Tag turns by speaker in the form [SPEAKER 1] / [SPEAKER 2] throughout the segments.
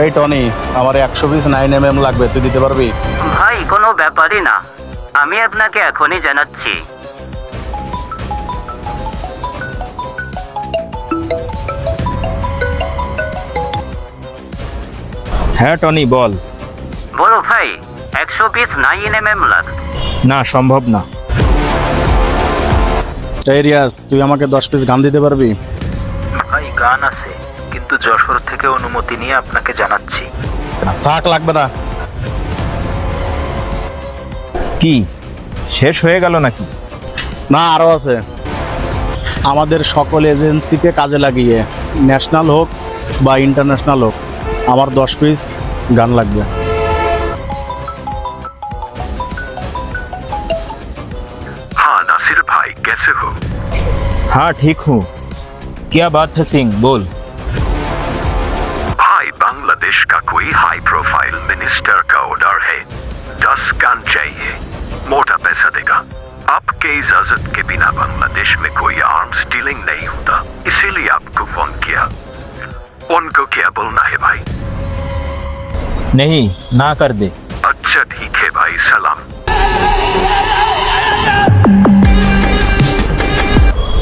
[SPEAKER 1] এই টনি, আমার 100 piece 9mm লাগবে, তুই দিতে পারবি?
[SPEAKER 2] ভাই কোনো ব্যাপারই না, আমি আপনাকে এখনই জানাচ্ছি।
[SPEAKER 3] হ্যাঁ টনি বল।
[SPEAKER 2] বড় ভাই 100 পিস 9mm লাগ।
[SPEAKER 3] না, সম্ভব না।
[SPEAKER 1] এই রিয়াজ, তুই আমাকে 10 পিস গান দিতে পারবি?
[SPEAKER 4] ভাই গান আছে, কিন্তু যশোর থেকে অনুমতি নিয়ে আপনাকে জানাচ্ছি।
[SPEAKER 1] থাক, লাগবে না।
[SPEAKER 3] কি শেষ হয়ে গেল নাকি?
[SPEAKER 1] না, আরও আছে। আমাদের সকল এজেন্সিকে কাজে লাগিয়ে, ন্যাশনাল হোক বা ইন্টারন্যাশনাল হোক, আমার 10 পিস গান লাগবে।
[SPEAKER 5] हाँ नासिर भाई, कैसे हो?
[SPEAKER 3] हाँ ठीक हूँ। क्या बात है सिंह, बोल।
[SPEAKER 5] भाई बांग्लादेश का कोई हाई प्रोफाइल मिनिस्टर का ऑर्डर है, 10 गन चाहिए, मोटा पैसा देगा। आपके इजाजत के बिना बांग्लादेश में कोई आर्म्स डीलिंग नहीं होता, इसीलिए आपको फोन किया। उनको क्या बोलना है भाई?
[SPEAKER 3] नहीं, ना कर दे।
[SPEAKER 5] अच्छा ठीक है भाई, सलाम।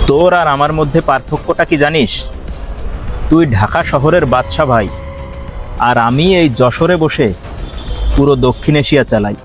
[SPEAKER 3] তোর আর আমার মধ্যে পার্থক্যটা কি জানিস? তুই ঢাকা শহরের বাদশা ভাই, আর আমি এই যশোরে বসে পুরো দক্ষিণ এশিয়া চালাই।